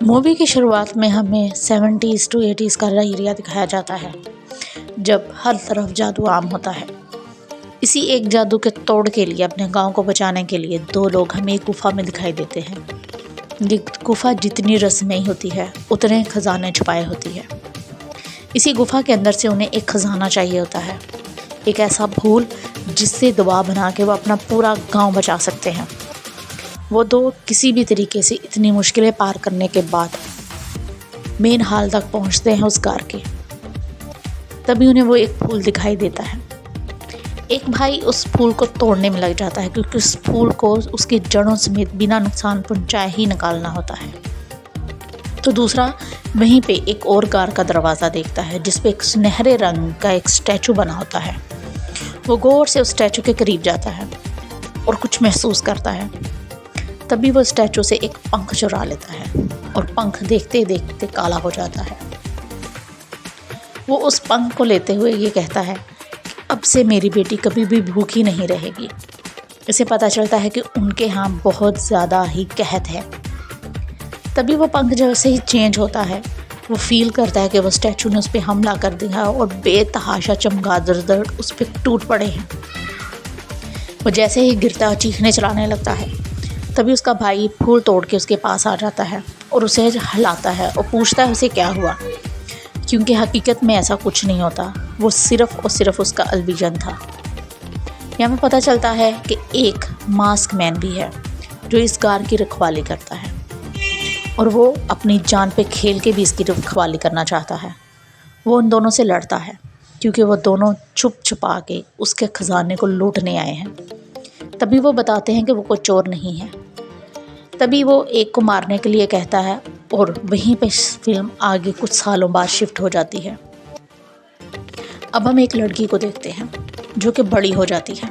Movie की शुरुआत में हमें 70s टू 80s का एरिया दिखाया जाता है, जब हर तरफ जादू आम होता है। इसी एक जादू के तोड़ के लिए अपने गांव को बचाने के लिए दो लोग हमें एक गुफा में दिखाई देते हैं। ये गुफा जितनी रहस्यमयी होती है उतने खजाने छुपाए होती है। इसी गुफा के अंदर से उन्हें एक खजाना चाहिए होता है, एक ऐसा फूल जिससे दबाव बना के वो अपना पूरा गांव बचा सकते हैं। वो दो किसी भी तरीके से इतनी मुश्किलें पार करने के बाद मेन हाल तक पहुंचते हैं उस गार के। तभी उन्हें वो एक फूल दिखाई देता है। एक भाई उस फूल को तोड़ने में लग जाता है, क्योंकि उस फूल को उसकी जड़ों समेत बिना नुकसान पहुंचाए ही निकालना होता है। तो दूसरा वहीं पे एक और गार का दरवाज़ा देखता है, जिस पे एक सुनहरे रंग का एक स्टैचू बना होता है। वो गौर से उस स्टैचू के करीब जाता है और कुछ महसूस करता है। तभी वो स्टैचू से एक पंख चुरा लेता है और पंख देखते देखते काला हो जाता है। वो उस पंख को लेते हुए ये कहता है कि अब से मेरी बेटी कभी भी भूखी नहीं रहेगी। इसे पता चलता है कि उनके यहाँ बहुत ज़्यादा ही कहत है। तभी वो पंख जैसे ही चेंज होता है, वो फील करता है कि वो स्टैचू ने उस पर हमला कर दिया और बेतहाशा चमगादड़ उस पर टूट पड़े हैं। वो जैसे ही गिरता और चीखने चलाने लगता है, तभी उसका भाई फूल तोड़ के उसके पास आ जाता है और उसे हिलाता है और पूछता है उसे क्या हुआ, क्योंकि हकीकत में ऐसा कुछ नहीं होता। वो सिर्फ और सिर्फ उसका अलविजन था। यहाँ में पता चलता है कि एक मास्क मैन भी है जो इस गार की रखवाली करता है, और वो अपनी जान पे खेल के भी इसकी रखवाली करना चाहता है। वो उन दोनों से लड़ता है, क्योंकि वो दोनों छुप छुपा के उसके खजाने को लूटने आए हैं। तभी वो बताते हैं कि वो कोई चोर नहीं है। तभी वो एक को मारने के लिए कहता है और वहीं पे फिल्म आगे कुछ सालों बाद शिफ्ट हो जाती है। अब हम एक लड़की को देखते हैं जो कि बड़ी हो जाती है,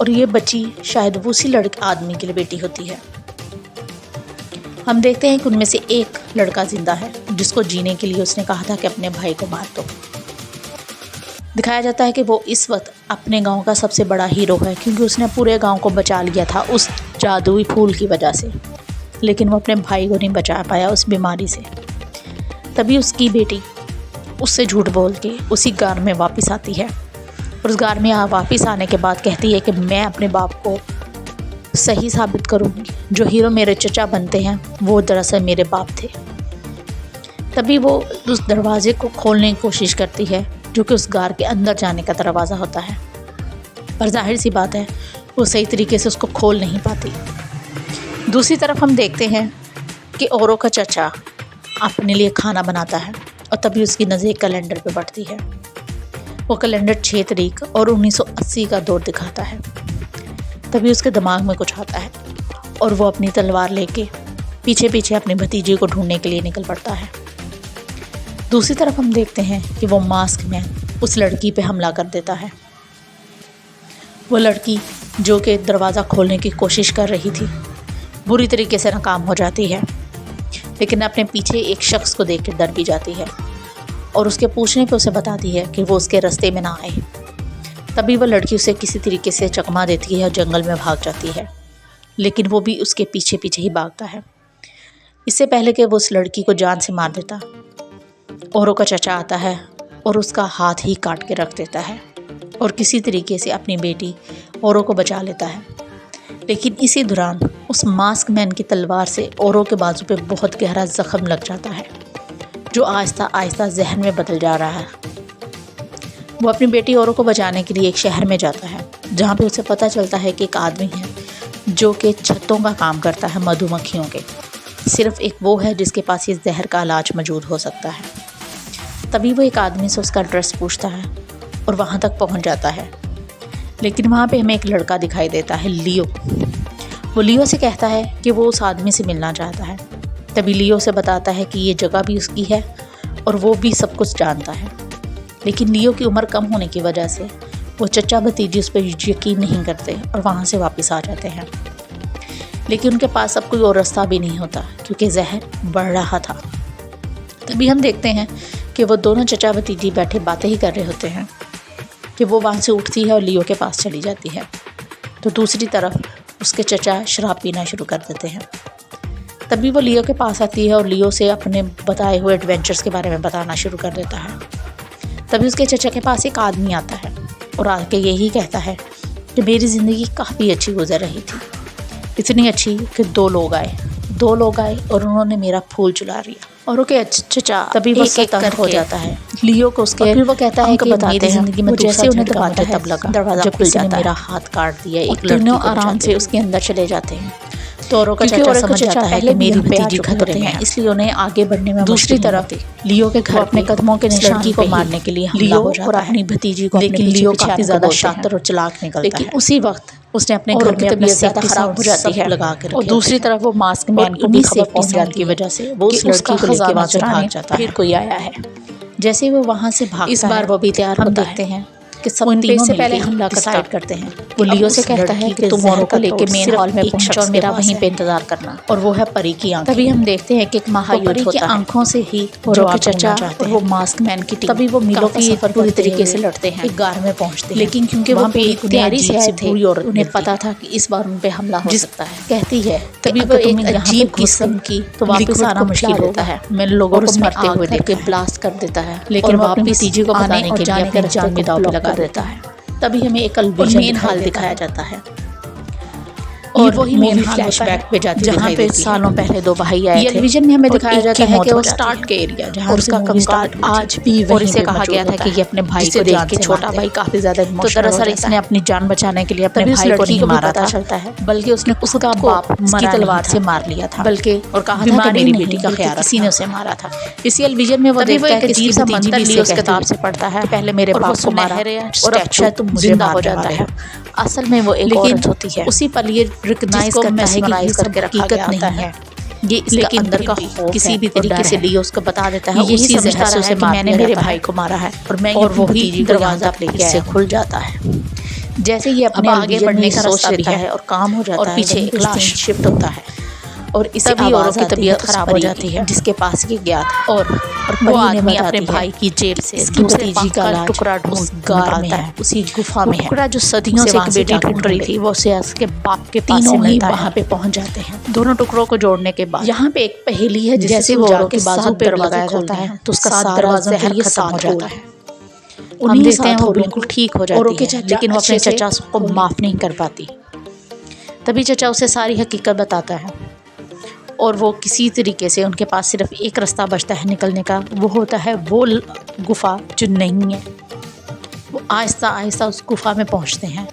और ये बच्ची शायद वो उसी लड़के आदमी के लिए बेटी होती है। हम देखते हैं कि उनमें से एक लड़का जिंदा है, जिसको जीने के लिए उसने कहा था कि अपने भाई को मार दो। दिखाया जाता है कि वो इस वक्त अपने गांव का सबसे बड़ा हीरो है, क्योंकि उसने पूरे गांव को बचा लिया था उस जादुई फूल की वजह से, लेकिन वो अपने भाई को नहीं बचा पाया उस बीमारी से। तभी उसकी बेटी उससे झूठ बोल के उसी गार में वापस आती है, और उस गार में वापस आने के बाद कहती है कि मैं अपने बाप को सही साबित करूँगी। जो हीरो मेरे चचा बनते हैं वो दरअसल मेरे बाप थे। तभी वो उस दरवाजे को खोलने की कोशिश करती है, जो कि उस गार के अंदर जाने का दरवाज़ा होता है, पर जाहिर सी बात है वो सही तरीके से उसको खोल नहीं पाती। दूसरी तरफ हम देखते हैं कि औरों का चचा अपने लिए खाना बनाता है, और तभी उसकी नज़र एक कैलेंडर पे पड़ती है। वो कैलेंडर 6 तारीख और 1980 का दौर दिखाता है। तभी उसके दिमाग में कुछ आता है और वो अपनी तलवार लेके पीछे पीछे अपनी भतीजी को ढूंढने के लिए निकल पड़ता है। दूसरी तरफ हम देखते हैं कि वो मास्क मैन उस लड़की पे हमला कर देता है। वो लड़की जो कि दरवाज़ा खोलने की कोशिश कर रही थी, बुरी तरीके से नाकाम हो जाती है, लेकिन अपने पीछे एक शख्स को देख कर डर भी जाती है, और उसके पूछने पे उसे बताती है कि वो उसके रास्ते में ना आए। तभी वो लड़की उसे किसी तरीके से चकमा देती है और जंगल में भाग जाती है, लेकिन वो भी उसके पीछे पीछे ही भागता है। इससे पहले कि वो उस लड़की को जान से मार देता, औरों का चचा आता है और उसका हाथ ही काट के रख देता है, और किसी तरीके से अपनी बेटी औरों को बचा लेता है। लेकिन इसी दौरान उस मास्क मैन की तलवार से औरों के बाजू पे बहुत गहरा जख्म लग जाता है, जो आहिस्ता आहिस्ता जहन में बदल जा रहा है। वो अपनी बेटी औरों को बचाने के लिए एक शहर में जाता है, जहाँ पे उसे पता चलता है कि एक आदमी है जो कि छत्तों का काम करता है, मधुमक्खियों के। सिर्फ एक वो है जिसके पास ये जहर का इलाज मौजूद हो सकता है। तभी वो एक आदमी से उसका एड्रेस पूछता है और वहाँ तक पहुँच जाता है, लेकिन वहाँ पे हमें एक लड़का दिखाई देता है, लियो। वो लियो से कहता है कि वो उस आदमी से मिलना चाहता है। तभी लियो से बताता है कि ये जगह भी उसकी है और वो भी सब कुछ जानता है, लेकिन लियो की उम्र कम होने की वजह से वो चचा भतीजी उस पर यकीन नहीं करते और वहाँ से वापस आ जाते हैं। लेकिन उनके पास अब कोई और रास्ता भी नहीं होता, क्योंकि जहर बढ़ रहा था। तभी हम देखते हैं कि वो दोनों चचा भतीजी बैठे बातें ही कर रहे होते हैं कि वो वहाँ से उठती है और लियो के पास चली जाती है, तो दूसरी तरफ उसके चचा शराब पीना शुरू कर देते हैं। तभी वो लियो के पास आती है और लियो से अपने बताए हुए एडवेंचर्स के बारे में बताना शुरू कर देता है। तभी उसके चचा के पास एक आदमी आता है और आके यही कहता है कि मेरी ज़िंदगी काफ़ी अच्छी गुजर रही थी, इतनी अच्छी कि दो लोग आए और उन्होंने मेरा फूल चुरा लिया। और ओके चचा तभी वो सतर्क हो जाता है लियो को उसके, फिर वो कहता है कि मेरी ज़िंदगी में जैसे उन्हें दरवाजा तब लगा दरवाजा खुल जाता है, मेरा हाथ काट दिया। एक दोनों आराम से उसके अंदर चले जाते हैं। तो औरों का चचा समझ जाता है कि मेरी भतीजी खतरे में है, इसलिए उन्हें आगे बढ़ने में दूसरी तरफ लियो के घर अपने कदमों के निशान को मारने के लिए लियो और अपनी भतीजी को, लेकिन लियो काफी ज्यादा शातिर और चालाक निकलता है। उसी वक्त उसने अपने घर में अपनी तबीयत खराब हो जाती है लगा कर, और दूसरी तरफ वो मास्क मैन को भी खबर पहुंच जाने की वजह से वो उस लड़की को लेकर वहां से भाग जाता है। फिर कोई आया है, जैसे वो वहां से भागता है इस बार वो भी तैयार होता है। देखते हैं कि सब तीनों से पहले हमला डिसाइड करते हैं। वो लियो से कहता है कि तुम औरों को लेके मेन हॉल में पहुंचो और मेरा वहीं पे इंतजार करना, और वो है परी की आंखें। तभी हम देखते हैं कि एक महायुद्ध होता है। आंखों से ही जो कि चचा और वो मास्क मैन की टीम, तभी वो मिलो की सफर पूरी तरीके से लड़ते हैं, एक गार में पहुंचते हैं। लेकिन क्योंकि वो तैयारी से आए थे, उन्हें पता था कि इस बार उन पे हमला हो सकता है। कहती है तभी वो एक अजीब किस्म की तो वापस आना मुश्किल होता है। मैं लोगों को मरते हुए देख के ब्लास्ट कर देता है, लेकिन वो अपनी भतीजी को बताने के लिए अपनी जान में दांव पे लगा देता है। तभी हमें एक मेन हॉल दिखाया जाता है और वही मेन फ्लैशबैक पे जाती है जहाँ पे सालों पहले दो भाई आए थे। टेलीविजन में हमें दिखाया जाता है कि वो स्टार्ट के एरिया जहाँ उसका कंकाल आज भी और इसे कहा गया था कि ये अपने भाई को देख के छोटा भाई काफी ज्यादा तो दरअसल इसने अपनी जान बचाने के लिए अपने भाई को नहीं मारा था, बल्कि उसने उसका बाप की तलवार से मार लिया था, बल्कि और कहा था कि मेरी बेटी का ख्याल किसी ने उसे मारा था। इस टेलीविजन में वो देखता है कि अजीब सा मंत्र लियो उस किताब से पढ़ता है, पहले मेरे बाप को मारा और अब शायद तुम मुझे हो जाता है। असल में वो एक औरत होती है, उसी पल ये रिकॉग्नाइज करता है कि ये सब हकीकत नहीं है, ये इसके अंदर का खौफ किसी भी तरीके से लियो उसको बता देता है। यही समझता है कि मैंने मेरे भाई को मारा है और मैं वो ही दरवाजा लेके आया, खुल जाता है। जैसे ये अपने आगे बढ़ने का सोच लेता है और काम हो जाता है, और पीछे एक लाश शिफ्ट होता है और इसी आवाज़ की तबीयत खराब हो जाती है जिसके पास ये गया था। और वो आदमी अपने भाई की जेब से इसकी भतीजी का टुकड़ा ढूंढ गार में है, उसी गुफा में है। टुकड़ा जो सदियों से एक बेटी ढूंढ रही थी, वो उसे उसके बाप के पास से मिलता है। वहाँ पे पहुँच जाते हैं दोनों टुकड़ों को जोड़ने के बाद। यहाँ पे एक पहेली है, जैसे वो औरों के बाजू पे लगाया जाता है तो उसका सात दरवाज़ों से ये खत्म हो जाता है। हम देखते हैं वो बिल्कुल ठीक हो जाती है, लेकिन वो अपने चचा को माफ़ नहीं कर पाती। तभी चचा उसे सारी हकीकत बताता है और वो किसी तरीके से उनके पास सिर्फ एक रास्ता बचता है निकलने का, वो होता है वो गुफा जो नहीं है। वो आहिस्ता आहिस्ता उस गुफा में पहुंचते हैं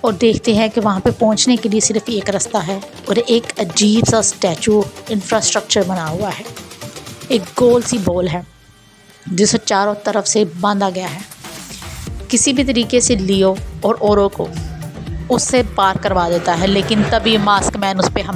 और देखते हैं कि वहाँ पे पहुंचने के लिए सिर्फ एक रास्ता है और एक अजीब सा स्टैचू इंफ्रास्ट्रक्चर बना हुआ है। एक गोल सी बॉल है जिसे चारों तरफ से बांधा गया है। किसी भी तरीके से लियो और औरों को उससे पार करवा देता है, लेकिन तभी मास्क मैन उस पर हमला